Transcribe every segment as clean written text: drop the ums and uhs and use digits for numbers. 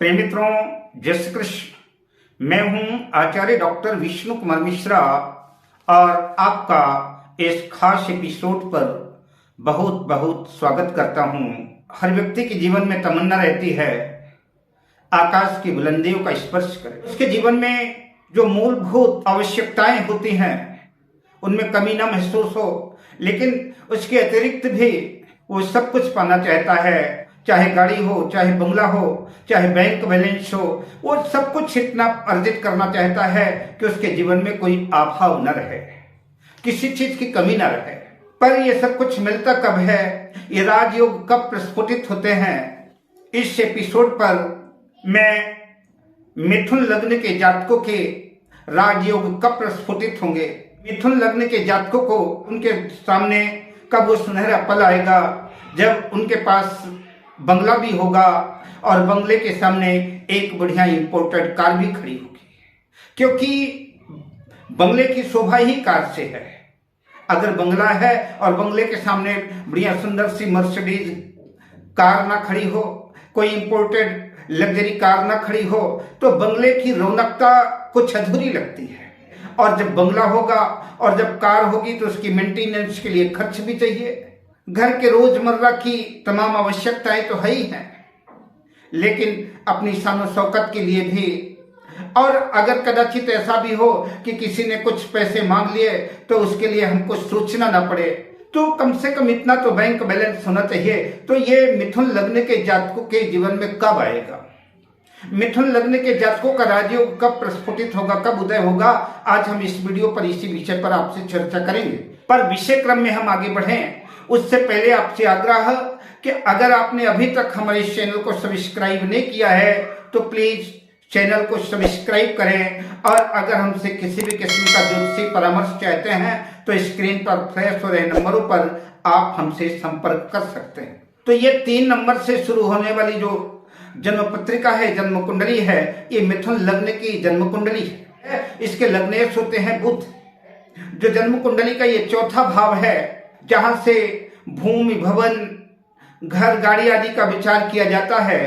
प्रिय मित्रों, जय श्री कृष्ण। मैं हूं आचार्य डॉक्टर विष्णु कुमार मिश्रा और आपका इस खास एपिसोड पर बहुत बहुत स्वागत करता हूं। हर व्यक्ति के जीवन में तमन्ना रहती है आकाश की बुलंदियों का स्पर्श करे। उसके जीवन में जो मूलभूत आवश्यकताएं होती हैं उनमें कमी ना महसूस हो, लेकिन उसके अतिरिक्त भी वो सब कुछ पाना चाहता है। चाहे गाड़ी हो, चाहे बंगला हो, चाहे बैंक बैलेंस हो, वो सब कुछ इतना अर्जित करना चाहता है कि उसके जीवन में कोई अभाव न रहे, किसी चीज की कमी न रहे। पर ये सब कुछ मिलता कब है, ये राजयोग कब प्रस्फुटित होते हैं? इस एपिसोड पर मैं मिथुन लग्न के जातकों के राजयोग कब प्रस्फुटित होंगे, मिथुन लग्न के जातकों को उनके सामने कब वो सुनहरा पल आएगा जब उनके पास बंगला भी होगा और बंगले के सामने एक बढ़िया इंपोर्टेड कार भी खड़ी होगी, क्योंकि बंगले की शोभा ही कार से है। अगर बंगला है और बंगले के सामने बढ़िया सुंदर सी मर्सिडीज कार ना खड़ी हो, कोई इंपोर्टेड लग्जरी कार ना खड़ी हो, तो बंगले की रौनकता कुछ अधूरी लगती है। और जब बंगला होगा और जब कार होगी तो उसकी मेंटेनेंस के लिए खर्च भी चाहिए। घर के रोजमर्रा की तमाम आवश्यकताएं तो है ही हैं, लेकिन अपनी शान शौकत के लिए भी। और अगर कदाचित ऐसा भी हो कि किसी ने कुछ पैसे मांग लिए तो उसके लिए हमको सोचना ना पड़े, तो कम से कम इतना तो बैंक बैलेंस होना चाहिए। तो ये मिथुन लग्न के जातकों के जीवन में कब आएगा? मिथुन लग्न के जातकों का राजयोग कब प्रस्फुटित होगा, कब उदय होगा? आज हम इस वीडियो पर इसी विषय पर आपसे चर्चा करेंगे। पर विषय क्रम में हम आगे बढ़ें उससे पहले आपसे आग्रह कि अगर आपने अभी तक हमारे इस चैनल को सब्सक्राइब नहीं किया है तो प्लीज चैनल को सब्सक्राइब करें। और अगर हमसे किसी भी किस्म का ज्योतिषी परामर्श चाहते हैं तो स्क्रीन पर फ्लैश हो रहे नंबरों पर आप हमसे संपर्क कर सकते हैं। तो ये 3 नंबर से शुरू होने वाली जो जन्म पत्रिका है, जन्म कुंडली है, ये मिथुन लग्न की जन्म कुंडली है। इसके लग्नेश होते हैं बुध। जो जन्म कुंडली का ये चौथा भाव है जहां से भूमि, भवन, घर, गाड़ी आदि का विचार किया जाता है।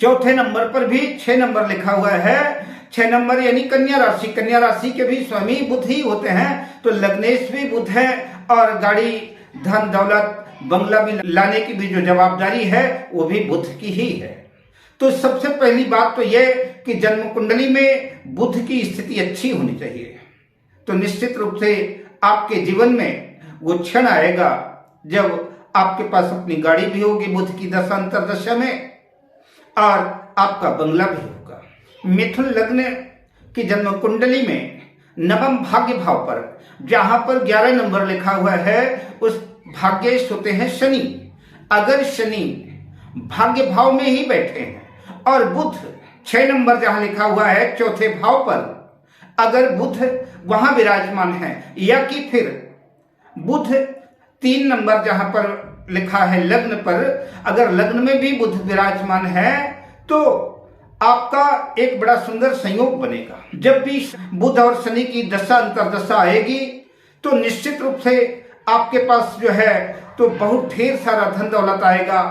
चौथे नंबर पर भी 6 नंबर लिखा हुआ है। 6 नंबर यानी कन्या राशि। कन्या राशि के भी स्वामी बुध ही होते हैं, तो लग्नेश भी बुध है और गाड़ी, धन दौलत, बंगला भी लाने की भी जो जवाबदारी है वो भी बुध की ही है। तो सबसे पहली बात तो यह कि जन्म कुंडली में बुध की स्थिति अच्छी होनी चाहिए। तो निश्चित रूप से आपके जीवन में वो क्षण आएगा जब आपके पास अपनी गाड़ी भी होगी बुध की दशा अंतरदशा में, और आपका बंगला भी होगा। मिथुन लग्न की जन्म कुंडली में नवम भाग्य भाव पर जहां पर 11 नंबर लिखा हुआ है उस भाग्येश होते हैं शनि। अगर शनि भाग्य भाव में ही बैठे हैं और बुध 6 नंबर जहां लिखा हुआ है चौथे भाव पर, अगर बुध वहां विराजमान है, या कि फिर बुध 3 नंबर जहां पर लिखा है लग्न पर, अगर लग्न में भी बुध विराजमान है तो आपका एक बड़ा सुंदर संयोग बनेगा। जब भी बुध और शनि की दशा अंतरदशा आएगी तो निश्चित रूप से आपके पास जो है तो बहुत ढेर सारा धन दौलत आएगा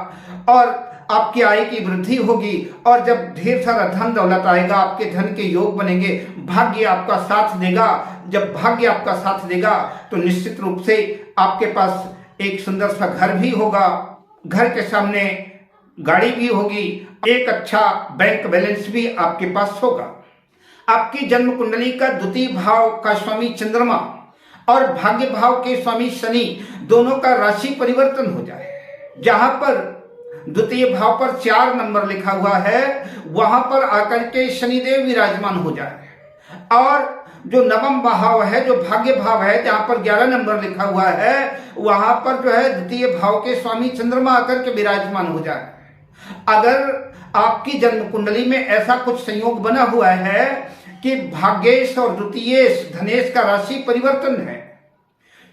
और आपकी आय की वृद्धि होगी। और जब ढेर सारा धन दौलत आएगा, आपके धन के योग बनेंगे, भाग्य आपका साथ देगा। जब भाग्य आपका साथ देगा तो निश्चित रूप से आपके पास एक सुंदर सा घर भी होगा, घर के सामने गाड़ी भी होगी, एक अच्छा बैंक बैलेंस भी आपके पास होगा। आपकी जन्म कुंडली का द्वितीय भाव का स्वामी चंद्रमा और भाग्य भाव के स्वामी शनि दोनों का राशि परिवर्तन हो जाए। जहां पर द्वितीय भाव पर 4 नंबर लिखा हुआ है वहां पर आकर के शनिदेव विराजमान हो जाए, और जो नवम भाव है, जो भाग्य भाव है, जहां पर 11 नंबर लिखा हुआ है वहां पर जो है द्वितीय भाव के स्वामी चंद्रमा आकर के विराजमान हो जाए। अगर आपकी जन्म कुंडली में ऐसा कुछ संयोग बना हुआ है कि भाग्येश और द्वितीयेश धनेश का राशि परिवर्तन है,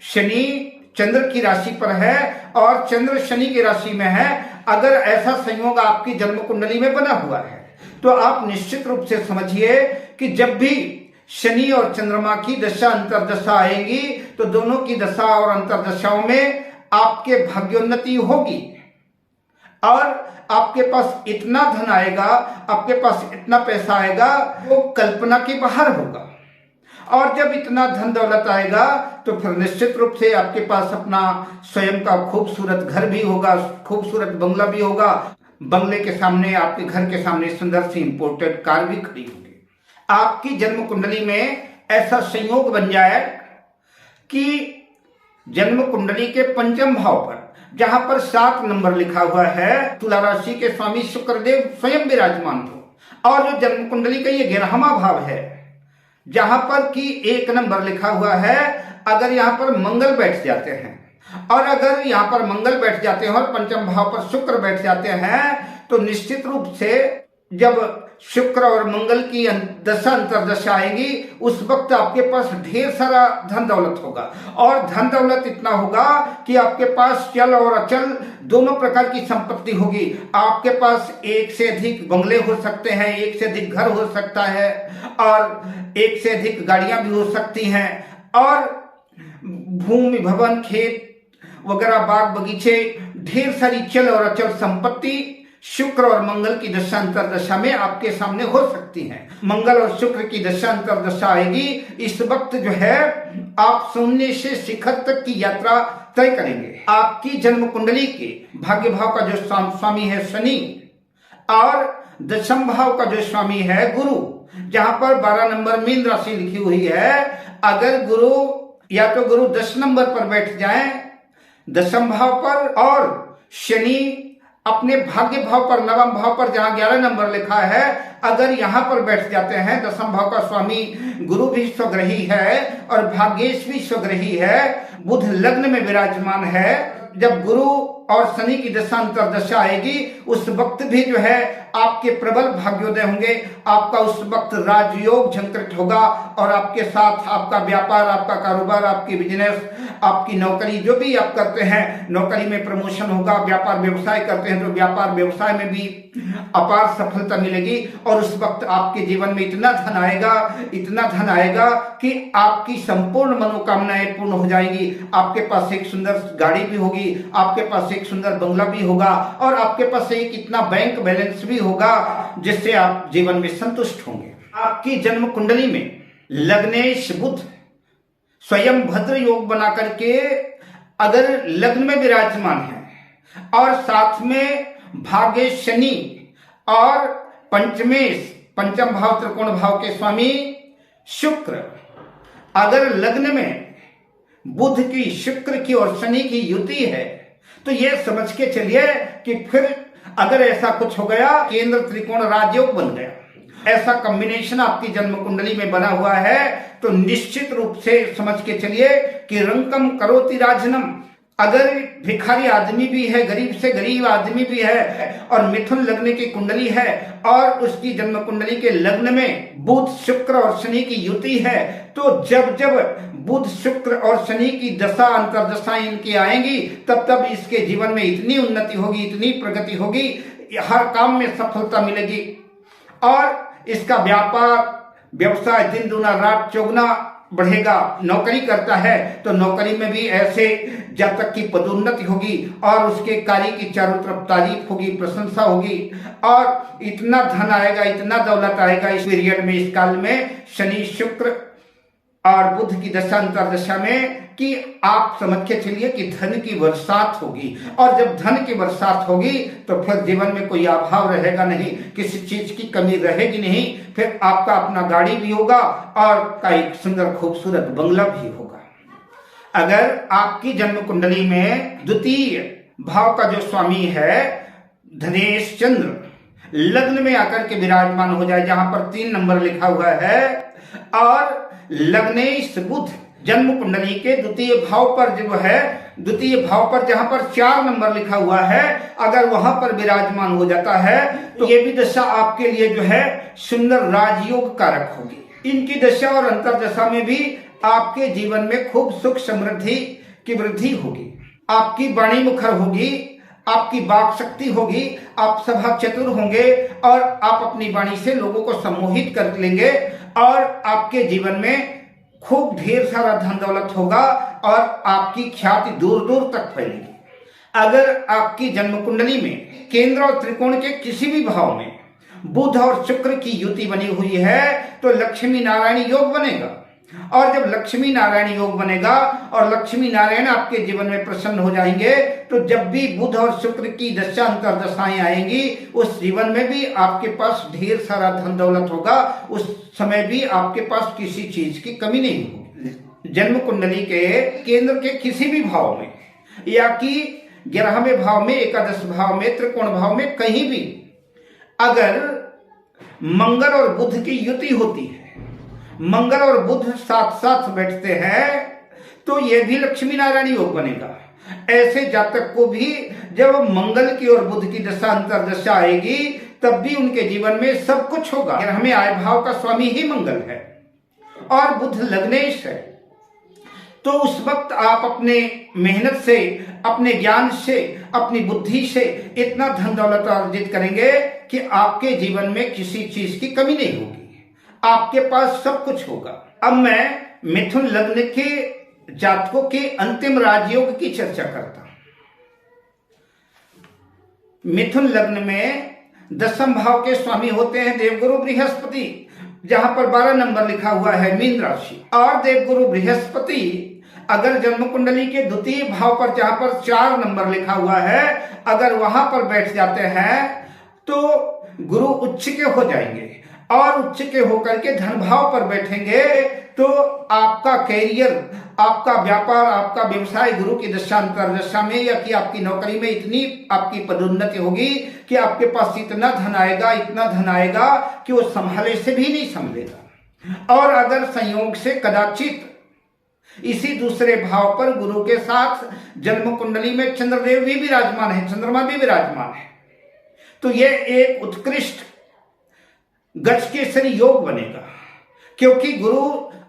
शनि चंद्र की राशि पर है और चंद्र शनि की राशि में है, अगर ऐसा संयोग आपकी जन्म कुंडली में बना हुआ है तो आप निश्चित रूप से समझिए कि जब भी शनि और चंद्रमा की दशा अंतरदशा आएगी तो दोनों की दशा और अंतरदशाओं में आपके भाग्योन्नति होगी। और आपके पास इतना धन आएगा, आपके पास इतना पैसा आएगा वो कल्पना के बाहर होगा। और जब इतना धन दौलत आएगा तो फिर निश्चित रूप से आपके पास अपना स्वयं का खूबसूरत घर भी होगा, खूबसूरत बंगला भी होगा। बंगले के सामने, आपके घर के सामने सुंदर सी इंपोर्टेड कार भी खड़ी होगी। आपकी जन्म कुंडली में ऐसा संयोग बन जाए कि जन्म कुंडली के पंचम भाव पर जहां पर 7 नंबर लिखा हुआ है, तुला राशि के स्वामी शुक्रदेव स्वयं विराजमान हो। और जो जन्म कुंडली का ये 11वां भाव है जहां पर कि 1 नंबर लिखा हुआ है, अगर यहां पर मंगल बैठ जाते हैं और अगर यहां पर मंगल बैठ जाते हैं और पंचम भाव पर शुक्र बैठ जाते हैं तो निश्चित रूप से जब शुक्र और मंगल की दशा अंतरदशा आएगी उस वक्त आपके पास ढेर सारा धन दौलत होगा। और धन दौलत इतना होगा कि आपके पास चल और अचल दोनों प्रकार की संपत्ति होगी। आपके पास एक से अधिक बंगले हो सकते हैं, एक से अधिक घर हो सकता है और एक से अधिक गाड़ियां भी हो सकती हैं और भूमि, भवन, खेत वगैरह, बाग बगीचे, ढेर सारी चल और अचल संपत्ति शुक्र और मंगल की दशा अंतरदशा में आपके सामने हो सकती है। मंगल और शुक्र की दशा अंतरदशा आएगी, इस वक्त जो है आप शून्य से शिखर तक की यात्रा तय करेंगे। आपकी जन्म कुंडली के भाग्य भाव का जो स्वामी है शनि और दशम भाव का जो स्वामी है गुरु, जहां पर 12 नंबर मीन राशि लिखी हुई है, अगर गुरु या तो गुरु 10 नंबर पर बैठ जाए दशम भाव पर और शनि अपने भाग्य भाव पर, नवम भाव पर जहां 11 नंबर लिखा है, अगर यहां पर बैठ जाते हैं, दशम भाव का स्वामी गुरु भी स्वग्रही है और भाग्येश भी स्वग्रही है, बुध लग्न में विराजमान है। जब गुरु और शनि की दशा अंतरदशा आएगी उस वक्त भी जो है आपके प्रबल भाग्योदय होंगे। आपका उस वक्त राजयोग झंकृत होगा और आपके साथ आपका व्यापार, आपका कारोबार, आपकी बिजनेस, आपकी नौकरी जो भी आप करते हैं, नौकरी में प्रमोशन होगा। व्यापार व्यवसाय करते हैं तो व्यापार व्यवसाय में भी अपार सफलता मिलेगी और उस वक्त आपके जीवन में इतना धन आएगा कि आपकी संपूर्ण मनोकामनाएं पूर्ण हो जाएगी। आपके पास एक सुंदर गाड़ी भी होगी, आपके पास एक सुंदर बंगला भी होगा और आपके पास एक इतना बैंक बैलेंस भी होगा जिससे आप जीवन में संतुष्ट होंगे। आपकी जन्म कुंडली में लग्नेश बुध स्वयं भद्र योग बना करके अगर लग्न में विराजमान है और साथ में भाग्य शनि और पंचम भाव त्रिकोण भाव के स्वामी शुक्र, अगर लग्न में बुध की, शुक्र की और शनि की युति है तो यह समझ के चलिए कि फिर अगर ऐसा कुछ हो गया, केंद्र त्रिकोण राजयोग बन गया, ऐसा कॉम्बिनेशन आपकी जन्म कुंडली में बना हुआ है तो निश्चित रूप से समझ के चलिए कि रंकम करोति राजनम। अगर भिखारी आदमी भी है, गरीब से गरीब आदमी भी है और मिथुन लग्न की कुंडली है और उसकी जन्म कुंडली के लग्न में बुध, शुक्र और शनि की युति है, तो जब जब बुध, शुक्र और शनि की दशा अंतरदशा इनकी आएंगी तब तब इसके जीवन में इतनी उन्नति होगी, इतनी प्रगति होगी, हर काम में सफलता मिलेगी और इसका व्यापार व्यवसाय दिन दुना रात चौगुना बढ़ेगा। नौकरी करता है तो नौकरी में भी ऐसे जब तक की पदोन्नति होगी और उसके कार्य की चारों तरफ तारीफ होगी, प्रशंसा होगी और इतना धन आएगा, इतना दौलत आएगा इस पीरियड में, इस काल में, शनि, शुक्र और बुध की दशा अंतरदशा में, कि आप समझ के चलिए कि धन की बरसात होगी। और जब धन की बरसात होगी तो फिर जीवन में कोई अभाव रहेगा नहीं, किसी चीज की कमी रहेगी नहीं। फिर आपका अपना गाड़ी भी होगा और का एक सुंदर खूबसूरत बंगला भी होगा। अगर आपकी जन्म कुंडली में द्वितीय भाव का जो स्वामी है धनेश चंद्र लग्न में आकर के विराजमान हो जाए, जहां पर 3 नंबर लिखा हुआ है, और लग्नेश बुध जन्म कुंडली के द्वितीय भाव पर जो है, द्वितीय भाव पर जहां पर 4 नंबर लिखा हुआ है, अगर वहां पर विराजमान हो जाता है तो ये भी दशा आपके लिए जो है सुंदर राजयोग कारक होगी। इनकी दशा और अंतरदशा में भी आपके जीवन में खूब सुख समृद्धि की वृद्धि होगी। आपकी वाणी मुखर होगी, आपकी वाक शक्ति होगी, आप सभा चतुर होंगे और आप अपनी वाणी से लोगों को सम्मोहित कर लेंगे और आपके जीवन में खूब ढेर सारा धन दौलत होगा और आपकी ख्याति दूर दूर तक फैलेगी। अगर आपकी जन्म कुंडली में केंद्र और त्रिकोण के किसी भी भाव में बुध और शुक्र की युति बनी हुई है तो लक्ष्मी नारायण योग बनेगा। और जब लक्ष्मी नारायण योग बनेगा और लक्ष्मी नारायण आपके जीवन में प्रसन्न हो जाएंगे तो जब भी बुध और शुक्र की दशा अंतर्दशाएं आएंगी उस जीवन में भी आपके पास ढेर सारा धन दौलत होगा, उस समय भी आपके पास किसी चीज की कमी नहीं होगी। जन्म कुंडली के केंद्र के किसी भी भाव में या कि 11वें भाव में, एकादश भाव में, त्रिकोण भाव में कहीं भी अगर मंगल और बुध की युति होती है, मंगल और बुध साथ साथ बैठते हैं तो यह भी लक्ष्मी नारायण योग बनेगा। ऐसे जातक को भी जब मंगल की और बुध की दशा अंतर्दशा आएगी तब भी उनके जीवन में सब कुछ होगा। हमें आय भाव का स्वामी ही मंगल है और बुध लग्नेश है, तो उस वक्त आप अपने मेहनत से, अपने ज्ञान से, अपनी बुद्धि से इतना धन दौलत अर्जित करेंगे कि आपके जीवन में किसी चीज की कमी नहीं होगी, आपके पास सब कुछ होगा। अब मैं मिथुन लग्न के जातकों के अंतिम राजयोग की चर्चा करता हूं। मिथुन लग्न में दशम भाव के स्वामी होते हैं देवगुरु बृहस्पति, जहां पर 12 नंबर लिखा हुआ है मीन राशि। और देवगुरु बृहस्पति अगर जन्म कुंडली के द्वितीय भाव पर, जहां पर 4 नंबर लिखा हुआ है, अगर वहां पर बैठ जाते हैं तो गुरु उच्च के हो जाएंगे और उच्च के होकर के धन भाव पर बैठेंगे तो आपका कैरियर, आपका व्यापार, आपका व्यवसाय गुरु की दशा अंतर्दशा में या कि आपकी नौकरी में इतनी आपकी पदोन्नति होगी कि आपके पास इतना धन आएगा, इतना धन आएगा कि वो संभाले से भी नहीं संभलेगा। और अगर संयोग से कदाचित इसी दूसरे भाव पर गुरु के साथ जन्म कुंडली में चंद्रदेव भी विराजमान है, चंद्रमा भी विराजमान है, तो यह एक उत्कृष्ट गजकेसरी योग बनेगा, क्योंकि गुरु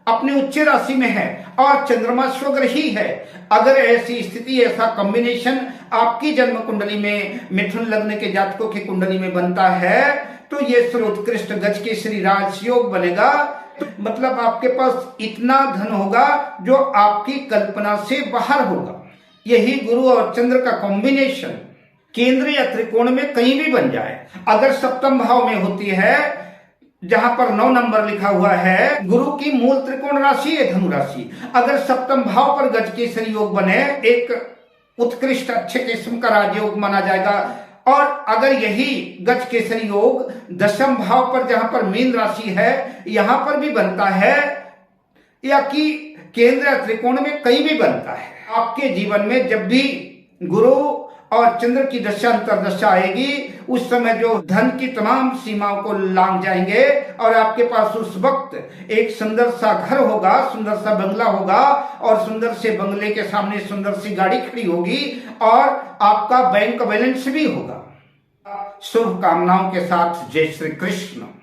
अपने उच्च राशि में है और चंद्रमा स्वग्रही है। अगर ऐसी स्थिति, ऐसा कॉम्बिनेशन आपकी जन्म कुंडली में, मिथुन लग्न के जातकों की कुंडली में बनता है तो यह सर्वोत्कृष्ट गजकेसरी राजयोग बनेगा। तो मतलब आपके पास इतना धन होगा जो आपकी कल्पना से बाहर होगा। यही गुरु और चंद्र का कॉम्बिनेशन केंद्र या त्रिकोण में कहीं भी बन जाए। अगर सप्तम भाव में होती है, जहां पर 9 नंबर लिखा हुआ है, गुरु की मूल त्रिकोण राशि है धनु राशि, अगर सप्तम भाव पर गजकेसरी योग बने, एक उत्कृष्ट अच्छे किस्म का राजयोग माना जाएगा। और अगर यही गजकेसरी योग दशम भाव पर, जहां पर मीन राशि है, यहां पर भी बनता है या कि केंद्र या त्रिकोण में कहीं भी बनता है, आपके जीवन में जब भी गुरु और चंद्र की दशा अंतर्दशा आएगी उस समय जो धन की तमाम सीमाओं को लांघ जाएंगे और आपके पास उस वक्त एक सुंदर सा घर होगा, सुंदर सा बंगला होगा और सुंदर से बंगले के सामने सुंदर सी गाड़ी खड़ी होगी और आपका बैंक बैलेंस भी होगा। शुभकामनाओं के साथ जय श्री कृष्ण।